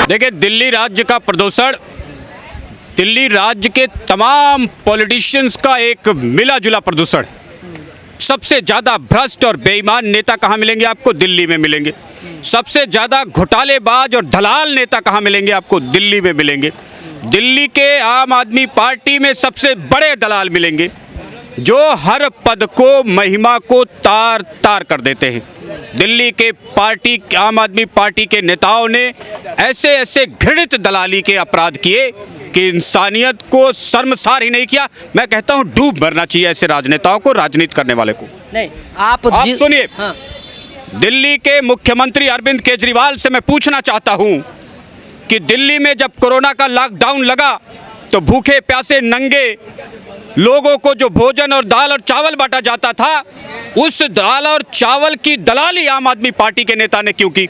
देखिए, दिल्ली राज्य का प्रदूषण दिल्ली राज्य के तमाम पॉलिटिशियंस का एक मिला जुला प्रदूषण। सबसे ज़्यादा भ्रष्ट और बेईमान नेता कहाँ मिलेंगे आपको? दिल्ली में मिलेंगे। सबसे ज़्यादा घोटालेबाज और दलाल नेता कहाँ मिलेंगे आपको? दिल्ली में मिलेंगे। दिल्ली के आम आदमी पार्टी में सबसे बड़े दलाल मिलेंगे जो हर पद को, महिमा को तार तार कर देते हैं। दिल्ली के आम आदमी पार्टी के नेताओं ने ऐसे ऐसे घृणित दलाली के अपराध किए कि इंसानियत को शर्मसार ही नहीं किया। मैं कहता हूं डूब मरना चाहिए ऐसे राजनेताओं को, राजनीति करने वाले को। नहीं, आप सुनिए। हाँ। दिल्ली के मुख्यमंत्री अरविंद केजरीवाल से मैं पूछना चाहता हूं कि दिल्ली में जब कोरोना का लॉकडाउन लगा तो भूखे प्यासे नंगे लोगों को जो भोजन और दाल और चावल बांटा जाता था, उस दाल और चावल की दलाली आम आदमी पार्टी के नेता ने क्यों की?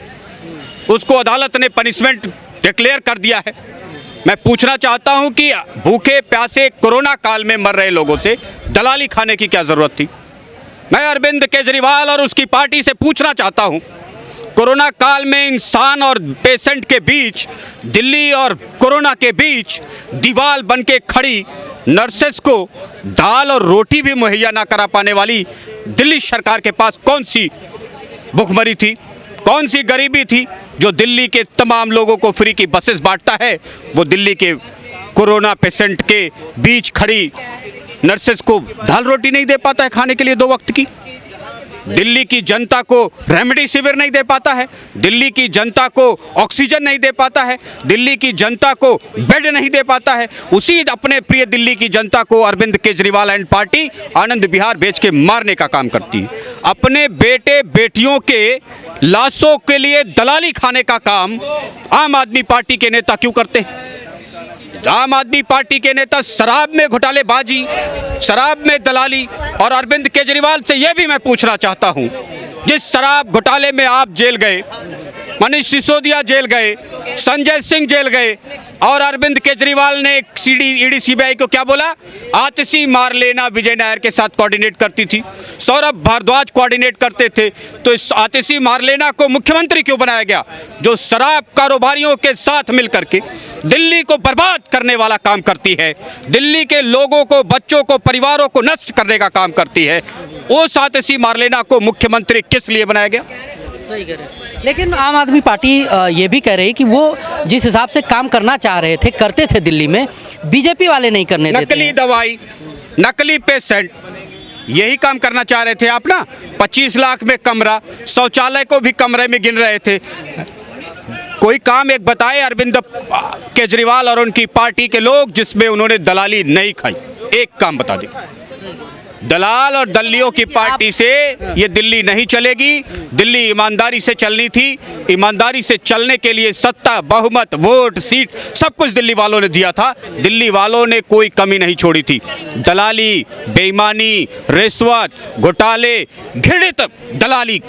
उसको अदालत ने पनिशमेंट डिक्लेयर कर दिया है। मैं पूछना चाहता हूं कि भूखे प्यासे कोरोना काल में मर रहे लोगों से दलाली खाने की क्या जरूरत थी? मैं अरविंद केजरीवाल और उसकी पार्टी से पूछना चाहता हूं, कोरोना काल में इंसान और पेशेंट के बीच, दिल्ली और कोरोना के बीच दीवार बन के खड़ी नर्सेस को दाल और रोटी भी मुहैया ना करा पाने वाली दिल्ली सरकार के पास कौन सी भुखमरी थी? कौन सी गरीबी थी जो दिल्ली के तमाम लोगों को फ्री की बसेस बांटता है? वो दिल्ली के कोरोना पेशेंट के बीच खड़ी नर्सेस को दाल रोटी नहीं दे पाता है खाने के लिए 2 वक्त की। दिल्ली की जनता को रेमडेसिविर नहीं दे पाता है। दिल्ली की जनता को ऑक्सीजन नहीं दे पाता है। दिल्ली की जनता को बेड नहीं दे पाता है। उसी अपने प्रिय दिल्ली की जनता को अरविंद केजरीवाल एंड पार्टी आनंद विहार बेच के मारने का काम करती है। अपने बेटे बेटियों के लाशों के लिए दलाली खाने का काम आम आदमी पार्टी के नेता क्यों करते हैं? आम आदमी पार्टी के नेता शराब में घोटालेबाजी, शराब में दलाली, और अरविंद केजरीवाल से यह भी मैं पूछना चाहता हूं, जिस शराब घोटाले में आप जेल गए, मनीष सिसोदिया जेल गए, संजय सिंह जेल गए, और अरविंद केजरीवाल ने ईडी सीबीआई को क्या बोला? आतिशी मारलेना विजय नायर के साथ कोऑर्डिनेट करती थी, सौरभ भारद्वाज कोऑर्डिनेट करते थे। तो इस आतिशी मारलेना को मुख्यमंत्री क्यों बनाया गया, जो शराब कारोबारियों के साथ मिलकर के दिल्ली को बर्बाद करने वाला काम करती है, दिल्ली के लोगों को, बच्चों को, परिवारों को नष्ट करने का काम करती है? उस आतिशी मारलेना को मुख्यमंत्री किस लिए बनाया गया? सही कह रहे हैं। लेकिन आम आदमी पार्टी ये भी कह रही है कि वो जिस हिसाब से काम करना चाह रहे थे, करते थे दिल्ली में, बीजेपी वाले नहीं करने देते। नकली दवाई, नकली पेशेंट, यही काम करना चाह रहे थे आप ना। 25 लाख में कमरा, शौचालय को भी कमरे में गिन रहे थे। कोई काम एक बताए अरविंद केजरीवाल और उनकी पार्टी के लोग जिसमें उन्होंने दलाली नहीं खाई? एक काम बता दें। दलाल और दल्लियों की पार्टी से ये दिल्ली नहीं चलेगी। दिल्ली ईमानदारी से चलनी थी। ईमानदारी से चलने के लिए सत्ता, बहुमत, वोट, सीट सब कुछ दिल्ली वालों ने दिया था। दिल्ली वालों ने कोई कमी नहीं छोड़ी थी। दलाली, बेईमानी, रिश्वत, घोटाले, घृणित दलाली,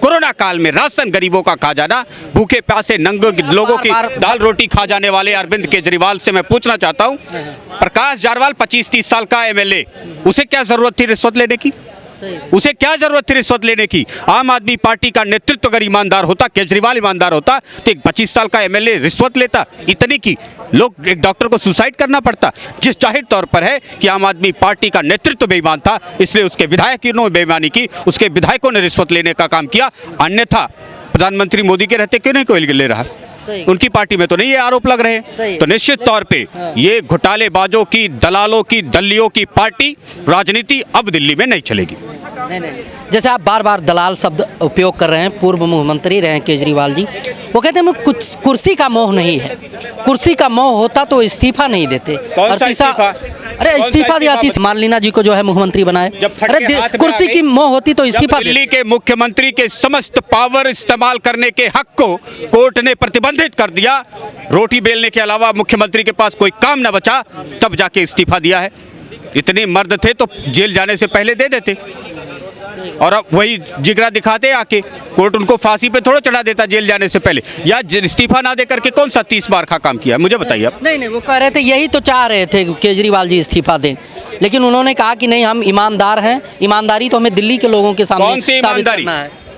कोरोना काल में राशन गरीबों का खा जाना, भूखे प्यासे नंगे लोगों की दाल रोटी खा जाने वाले अरविंद केजरीवाल से मैं पूछना चाहता हूं, प्रकाश जारवाल 25-30 साल का एमएलए, उसे क्या जरूरत थी रिश्वत लेने की? उसे क्या जरूरत थी रिश्वत लेने की? आम आदमी पार्टी का नेतृत्व अगर ईमानदार होता, केजरीवाल ईमानदार होता, तो एक 25 साल का एमएलए रिश्वत लेता इतनी की? लोग, एक डॉक्टर को सुसाइड करना पड़ता। जिस जाहिर तौर पर है कि आम आदमी पार्टी का नेतृत्व बेईमान था, इसलिए उसके विधायकों ने बेईमानी की, उसके विधायकों ने रिश्वत लेने का काम किया। अन्यथा प्रधानमंत्री मोदी के रहते क्यों नहीं कोई ले रहा? उनकी पार्टी में तो नहीं ये आरोप लग रहे हैं। तो निश्चित तौर पे ये घोटालेबाजों की, दलालों की, दल्लियों की पार्टी, राजनीति अब दिल्ली में नहीं चलेगी। नहीं। जैसे आप बार बार दलाल शब्द उपयोग कर रहे हैं, पूर्व मुख्यमंत्री रहे हैं केजरीवाल जी, वो कहते हैं कुछ कुर्सी का मोह नहीं है। कुर्सी का मोह होता तो इस्तीफा नहीं देते। कौन सा इस्तीफा? अरे इस्तीफा दिया थी मारलेना जी को, जो है मुख्यमंत्री बनाए। अरे कुर्सी की मोह होती तो इस्तीफा। दिल्ली के मुख्यमंत्री के समस्त पावर इस्तेमाल करने के हक को कोर्ट ने प्रतिबंधित कर दिया, रोटी बेलने के अलावा मुख्यमंत्री के पास कोई काम न बचा, तब जाके इस्तीफा दिया है। इतने मर्द थे तो जेल जाने से पहले दे देते, और अब वही जिगरा दिखाते आके कोर्ट उनको फांसी पे थोड़ा चढ़ा देता जेल जाने से पहले। या इस्तीफा ना दे करके कौन सा 30 बार का काम किया, मुझे बताइए आप। नहीं, वो कह रहे थे, यही तो चाह रहे थे केजरीवाल जी इस्तीफा दें, लेकिन उन्होंने कहा कि नहीं, हम ईमानदार हैं, ईमानदारी तो हमें दिल्ली के लोगों के सामने कौन सी ईमानदारी?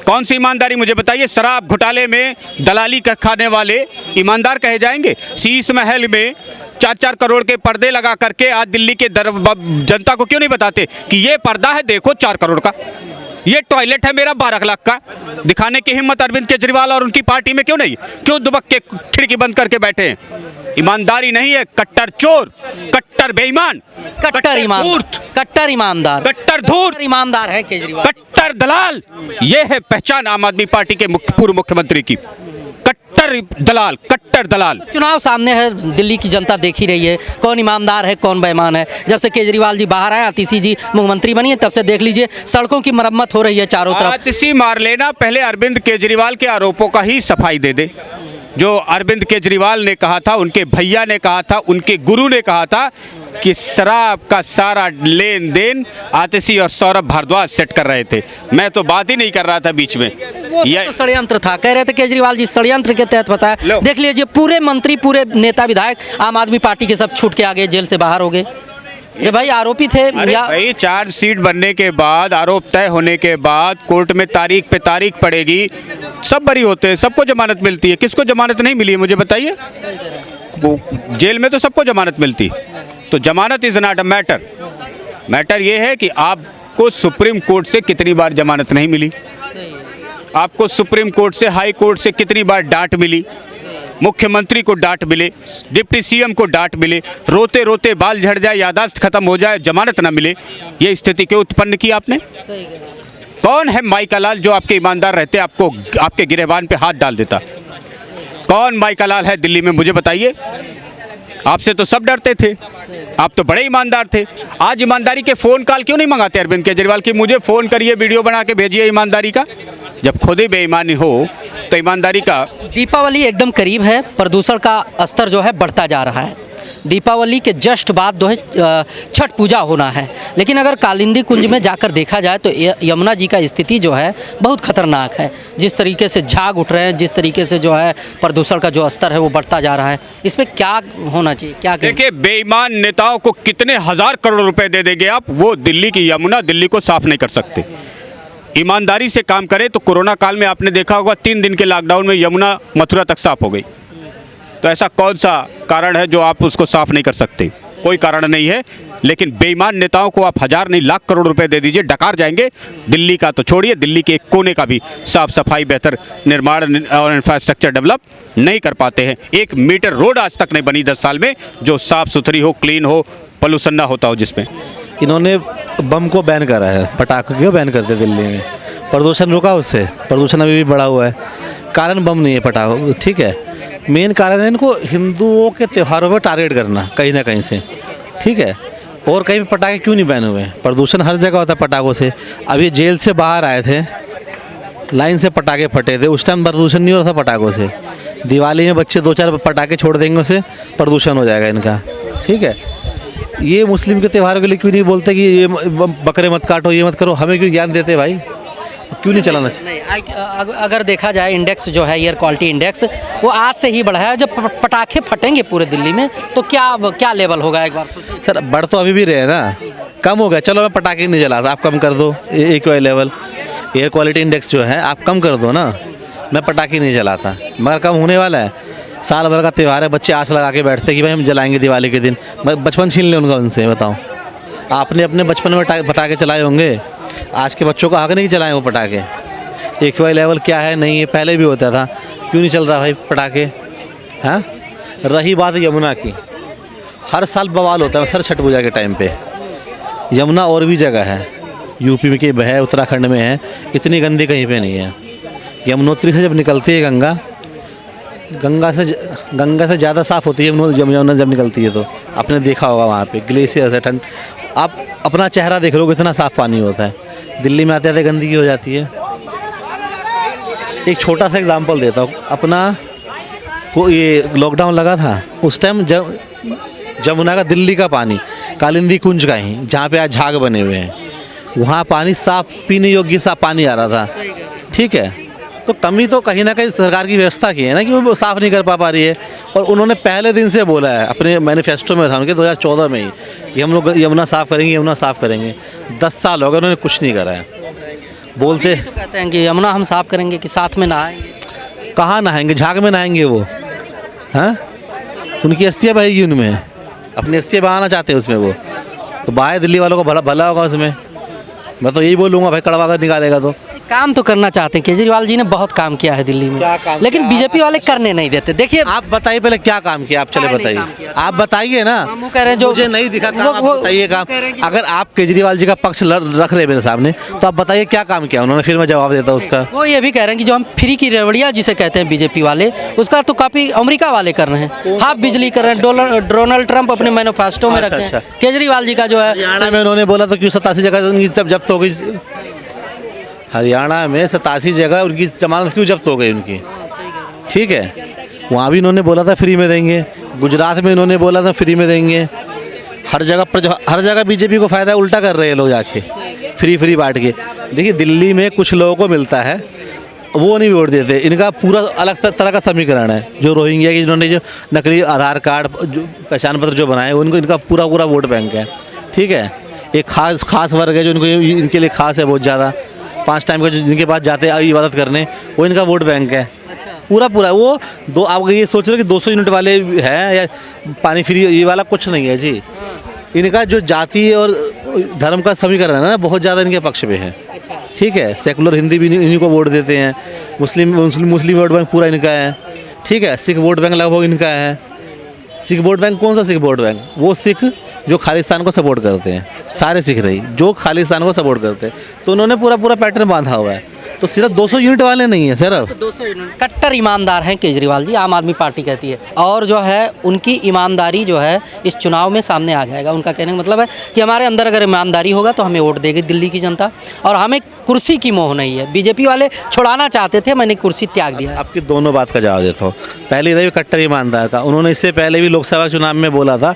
कौन सी ईमानदारी मुझे बताइए? शराब घोटाले में दलाली का खाने वाले ईमानदार कहे जाएंगे? शीश महल में 4-4 करोड़ के पर्दे लगा करके आज दिल्ली के जनता को क्यों नहीं बताते कि ये पर्दा है देखो 4 करोड़ का, ये टॉयलेट है मेरा 12 लाख का? दिखाने की हिम्मत अरविंद केजरीवाल और उनकी पार्टी में क्यों नहीं? क्यों दुबक के खिड़की बंद करके बैठे हैं? ईमानदारी नहीं है, कट्टर चोर, कट्टर बेईमान, कट्टर ईमानदार, कट्टर धूर्त, ईमानदार है केजरीवाल, कट्टर दलाल। ये है पहचान आम आदमी पार्टी के पूर्व मुख्यमंत्री की, कट्टर दलाल, कट्टर दलाल। चुनाव सामने है, दिल्ली की जनता देख ही रही है कौन ईमानदार है कौन बेईमान है। जब से केजरीवाल जी बाहर आए, आतिशी जी मुख्यमंत्री बनी है, तब से देख लीजिए सड़कों की मरम्मत हो रही है चारों तरफ। आतिशी मार लेना, पहले अरविंद केजरीवाल के आरोपों का ही सफाई दे दे। जो अरविंद केजरीवाल ने कहा था, उनके भैया ने कहा था, उनके गुरु ने कहा था कि शराब का सारा लेन देन आतिशी और सौरभ भारद्वाज सेट कर रहे थे। मैं तो बात ही नहीं कर रहा था बीच में। ये तो षड्यंत्र था, कह रहे थे केजरीवाल जी षड्यंत्र के तहत बताया। देख लीजिए पूरे मंत्री, पूरे नेता विधायक आम आदमी पार्टी के सब छूट के आ गए, जेल से बाहर हो गए। ये भाई आरोपी थे या भाई चार्जशीट बनने के बाद, आरोप तय होने के बाद कोर्ट में तारीख पे तारीख पड़ेगी, सब बरी होते हैं, सबको जमानत मिलती है। किसको जमानत नहीं मिली है मुझे बताइए? वो जेल में तो सबको जमानत मिलती है। तो जमानत is not a matter. Matter ये है कि आपको सुप्रीम कोर्ट से कितनी बार जमानत नहीं मिली, आपको सुप्रीम कोर्ट से, हाई कोर्ट से कितनी बार डांट मिली, मुख्यमंत्री को डांट मिले, डिप्टी सीएम को डांट मिले, रोते रोते बाल झड़ जाए, यादाश्त खत्म हो जाए, जमानत ना मिले। ये स्थिति क्यों उत्पन्न की आपने? कौन है माइका लाल जो आपके ईमानदार रहते आपको आपके गिरेबान पे हाथ डाल देता? कौन माइका लाल है दिल्ली में मुझे बताइए? आपसे तो सब डरते थे, आप तो बड़े ईमानदार थे। आज ईमानदारी के फ़ोन कॉल क्यों नहीं मंगाते अरविंद केजरीवाल की मुझे फ़ोन करिए, वीडियो बना के भेजिए ईमानदारी का? जब खुद ही बेईमानी हो तो ईमानदारी का। दीपावली एकदम करीब है, प्रदूषण का स्तर जो है बढ़ता जा रहा है। दीपावली के जस्ट बाद जो है छठ पूजा होना है, लेकिन अगर कालिंदी कुंज में जाकर देखा जाए तो यमुना जी का स्थिति जो है बहुत खतरनाक है। जिस तरीके से झाग उठ रहे हैं, जिस तरीके से जो है प्रदूषण का जो स्तर है वो बढ़ता जा रहा है, इसमें क्या होना चाहिए? क्या देखिए, बेईमान नेताओं को कितने हजार करोड़ रुपए दे देंगे आप, वो दिल्ली की यमुना, दिल्ली को साफ नहीं कर सकते। ईमानदारी से काम करें तो कोरोना काल में आपने देखा होगा 3 दिन के लॉकडाउन में यमुना मथुरा तक साफ हो गई। तो ऐसा कौन सा कारण है जो आप उसको साफ नहीं कर सकते? कोई कारण नहीं है। लेकिन बेईमान नेताओं को आप हजार नहीं लाख करोड़ रुपए दे दीजिए, डकार जाएंगे। दिल्ली का तो छोड़िए, दिल्ली के एक कोने का भी साफ सफाई, बेहतर निर्माण और इंफ्रास्ट्रक्चर डेवलप नहीं कर पाते हैं। 1 मीटर रोड आज तक नहीं बनी 10 साल में जो साफ सुथरी हो, क्लीन हो, पोल्यूशन ना होता हो जिसमें। इन्होंने बम को बैन करा है, पटाखों क्यों बैन करते दिल्ली में? प्रदूषण रुका उससे? प्रदूषण अभी भी बढ़ा हुआ है। कारण बम नहीं है, पटाखों, ठीक है। मेन कारण है इनको हिंदुओं के त्योहारों पर टारगेट करना कहीं ना कहीं से, ठीक है। और कहीं भी पटाखे क्यों नहीं बैन हुए? प्रदूषण हर जगह होता है पटाखों से। अभी जेल से बाहर आए थे, लाइन से पटाखे फटे थे, उस टाइम प्रदूषण नहीं हो रहा था पटाखों से। दिवाली में बच्चे 2-4 पटाखे छोड़ देंगे, उससे प्रदूषण हो जाएगा इनका, ठीक है। ये मुस्लिम के त्योहारों के लिए क्यों नहीं बोलते कि ये बकरे मत काटो, ये मत करो? हमें क्यों ज्ञान देते भाई? क्यों नहीं चलाना? नहीं, अगर देखा जाए इंडेक्स जो है एयर क्वालिटी इंडेक्स, वो आज से ही बढ़ा है। जब पटाखे फटेंगे पूरे दिल्ली में तो क्या लेवल होगा एक बार सोचिए। सर बढ़ तो अभी भी रहे ना, कम हो गया। चलो मैं पटाखे नहीं जलाता, आप कम कर दो। एक लेवल एयर क्वालिटी इंडेक्स जो है आप कम कर दो ना। मैं पटाखे नहीं जलाता, मगर कम होने वाला है। साल भर का त्यौहार है, बच्चे आस लगा के बैठते हैं कि भाई हम जलाएंगे दिवाली के दिन। बचपन छीन लें उनका उनसे, बताओ। आपने अपने बचपन में पटाखे चलाए होंगे, आज के बच्चों का हक नहीं चलाएं वो पटाखे। एक लेवल क्या है, नहीं है, पहले भी होता था, क्यों नहीं चल रहा भाई पटाखे? हाँ, रही बात यमुना की, हर साल बवाल होता है सर छठ पूजा के टाइम पे। यमुना और भी जगह है, यूपी में की है, उत्तराखंड में है, इतनी गंदी कहीं पे नहीं है। यमुनोत्री से जब निकलती है गंगा से ज़्यादा साफ़ होती है यमुना जब निकलती है। तो आपने देखा होगा वहाँ पे ग्लेशियर है, ठंड। आप अपना चेहरा देख लो कितना साफ़ पानी होता है। दिल्ली में आते आते गंदगी हो जाती है। एक छोटा सा एग्जांपल देता हूँ, अपना को ये लॉकडाउन लगा था उस टाइम, जमुना का, दिल्ली का पानी, कालिंदी कुंज का ही, जहाँ पे आज झाग बने हुए हैं, वहाँ पानी साफ, पीने योग्य साफ पानी आ रहा था, ठीक है। तो कमी तो कहीं ना कहीं सरकार की व्यवस्था की है ना, कि वो साफ़ नहीं कर पा रही है। और उन्होंने पहले दिन से बोला है, अपने मैनिफेस्टो में था उनके 2014 में ही, कि हम लोग यमुना साफ़ करेंगे, यमुना साफ़ करेंगे। 10 साल हो गए, उन्होंने कुछ नहीं करा है। बोलते तो कहते हैं कि यमुना हम साफ करेंगे, कि साथ में नहाएंगे। कहाँ नहाएंगे, झाग में नहाएंगे वो, हाँ उनकी अस्थियाँ बहेगी उनमें, अपनी अस्थियाँ बहाना चाहते हैं उसमें वो, तो बाहर दिल्ली वालों को भला भला होगा उसमें। मैं तो यही बोलूँगा भाई, कड़वा कर निकालेगा तो। काम तो करना चाहते हैं, केजरीवाल जी ने बहुत काम किया है दिल्ली में, क्या काम लेकिन बीजेपी वाले करने नहीं देते। देखिए आप बताइए पहले क्या काम किया, आप चले क्या नहीं बताइए, काम किया? आप बताइए ना। वो कह रहे हैं जो मुझे नहीं दिखा काम, आप वो बताइए काम। कह रहे हैं कि- अगर आप केजरीवाल जी का पक्ष रख रहे हैं मेरे सामने, तो आप बताइए क्या काम किया उन्होंने, फिर मैं जवाब देता हूँ उसका। वो ये भी कह रहे हैं कि जो हम फ्री की रेवड़िया जिसे कहते हैं बीजेपी वाले, उसका तो काफी अमेरिका वाले कर रहे हैं, हाफ बिजली कर रहे हैं। डोनाल्ड ट्रंप अपने मैनिफेस्टो में रखते हैं। केजरीवाल जी का जो है हरियाणा में उन्होंने बोला तो क्यों 87 जगह उनकी सब जब्त हो गई, हरियाणा में 87 जगह उनकी जमानत क्यों जब्त हो गई उनकी, ठीक है। वहाँ भी इन्होंने बोला था फ्री में देंगे, गुजरात में इन्होंने बोला था फ्री में देंगे, हर जगह बीजेपी को फ़ायदा उल्टा कर रहे हैं लोग जाके, फ्री बांट के। देखिए दिल्ली में कुछ लोगों को मिलता है, वो नहीं वोट देते, इनका पूरा अलग तरह का समीकरण है। जो रोहिंग्या की जिन्होंने जो नकली आधार कार्ड पहचान पत्र जो बनाए, उनको इनका पूरा वोट बैंक है, ठीक है। एक खास वर्ग है जो इनके लिए खास है बहुत ज़्यादा, 5 टाइम का जो जिनके पास जाते हैं इबादत करने, वो इनका वोट बैंक है पूरा। वो दो, आप ये सोच रहे हो कि 200 यूनिट वाले हैं या पानी फ्री, ये वाला कुछ नहीं है जी। इनका जो जाति और धर्म का समीकरण है ना, बहुत ज़्यादा इनके पक्ष में है, ठीक है। सेकुलर हिंदी भी इन्हीं को वोट देते हैं, मुस्लिम वोट बैंक पूरा इनका है, ठीक है। सिख वोट बैंक लगभग इनका है। सिख वोट बैंक कौन सा सिख वोट बैंक? वो सिख जो खालिस्तान को सपोर्ट करते हैं, सारे सिख रही जो खालिस्तान को सपोर्ट करते हैं, तो उन्होंने पूरा पैटर्न बांधा हुआ है। तो सिर्फ 200 यूनिट वाले नहीं है सिर्फ, 200 यूनिट कट्टर ईमानदार हैं केजरीवाल जी, आम आदमी पार्टी कहती है। और जो है उनकी ईमानदारी जो है इस चुनाव में सामने आ जाएगा। उनका कहने का मतलब है कि हमारे अंदर अगर ईमानदारी होगा तो हमें वोट देगी दिल्ली की जनता, और हमें कुर्सी की मोह नहीं है। बीजेपी वाले छुड़ाना चाहते थे, मैंने कुर्सी त्याग दिया। आपकी दोनों बात का जवाब देता हूँ। पहली रही कट्टर ईमानदार का, उन्होंने इससे पहले भी लोकसभा चुनाव में बोला था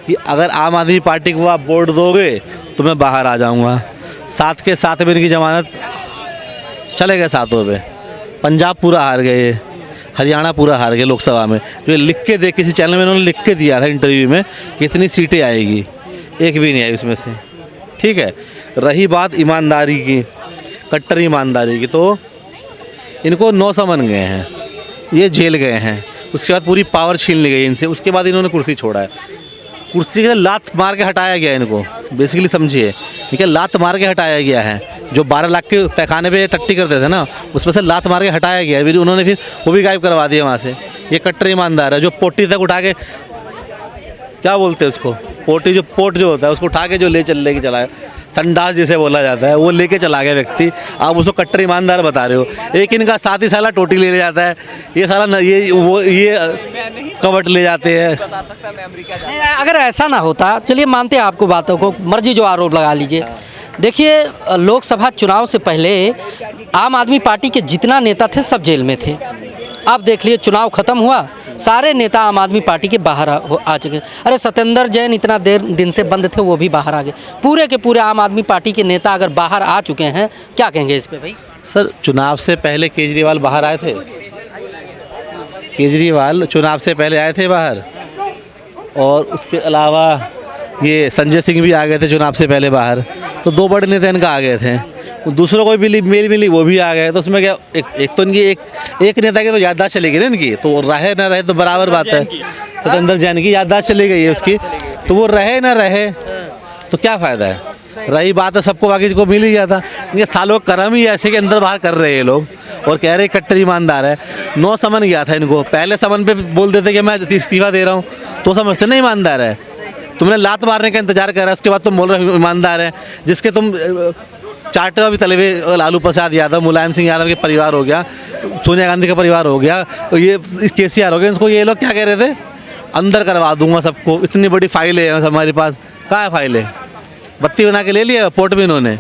कि अगर आम आदमी पार्टी को आप वोट दोगे तो मैं बाहर आ जाऊँगा। 7 के 7 में इनकी जमानत चले गए 7 पे। पंजाब पूरा हार गए, हरियाणा पूरा हार गए लोकसभा में। जो लिख के दे, किसी चैनल में उन्होंने लिख के दिया था इंटरव्यू में कितनी सीटें आएगी, एक भी नहीं आई उसमें से, ठीक है। रही बात ईमानदारी की, कट्टर ईमानदारी की, तो इनको 9 समन गए हैं, ये जेल गए हैं, उसके बाद पूरी पावर छीन ली गई इनसे, उसके बाद इन्होंने कुर्सी छोड़ा है। कुर्सी के लात मार के हटाया गया इनको, बेसिकली समझिए, ठीक है। लात मार के हटाया गया है। जो 12 लाख के पैखाने पे टट्टी करते थे ना, उसमें से लात मार के हटाया गया है। फिर उन्होंने फिर वो भी गायब करवा दिया वहाँ से। ये कट्टर ईमानदार है, जो पोटी तक उठा के, क्या बोलते हैं उसको, पोटी जो पोट जो होता है उसको उठा के जो लेके चला है, संडास जिसे बोला जाता है, वो लेके चला गया व्यक्ति। आप उसको कट्टर ईमानदार बता रहे हो। एक इनका साथ ही साला टोटी ले जाता है, ये सारा ये कवट ले जाते हैं। अगर ऐसा ना होता, चलिए मानते हैं आपको बातों को, मर्जी जो आरोप लगा लीजिए। देखिए लोकसभा चुनाव से पहले आम आदमी पार्टी के जितना नेता थे सब जेल में थे। अब देख लिए चुनाव खत्म हुआ, सारे नेता आम आदमी पार्टी के बाहर आ चुके। अरे सत्येंद्र जैन इतना दिन से बंद थे, वो भी बाहर आ गए। पूरे के पूरे आम आदमी पार्टी के नेता अगर बाहर आ चुके हैं, क्या कहेंगे इस पे भाई? सर चुनाव से पहले केजरीवाल बाहर आए थे, केजरीवाल चुनाव से पहले आए थे बाहर, और उसके अलावा ये संजय सिंह भी आ गए थे चुनाव से पहले बाहर। तो 2 बड़े नेता इनका आ गए थे, दूसरों को भी मेल मिली, वो भी आ गए। तो उसमें क्या, एक तो इनकी एक नेता की तो याददाश्त चली गई ना इनकी, तो रहे ना रहे तो बराबर बात है। सत्येंद्र जैन की याददाश्त चली गई है उसकी, तो वो रहे ना रहे तो क्या फ़ायदा है। रही बात है सबको बाकी को मिल ही गया था। ये सालों कर्म ही ऐसे के अंदर बाहर कर रहे हैं लोग, और कह रहे कट्टर ईमानदार है। 9 समन गया था इनको, पहले समन पे बोल देते कि मैं इस्तीफा दे रहा हूँ, तो समझते नहीं ईमानदार है। तुमने लात मारने का इंतजार कर रहा है, उसके बाद तुम बोल रहे हो ईमानदार है। जिसके तुम चार्टर भी तले हुए, लालू प्रसाद यादव, मुलायम सिंह यादव के परिवार हो गया, सोनिया गांधी का परिवार हो गया, ये KCR हो गया, इसको ये लोग क्या कह रहे थे, अंदर करवा दूंगा सबको। इतनी बड़ी फाइलें हैं हमारे पास, कहाँ है फाइलें? बत्ती बना के ले लिया पोर्ट में इन्होंने,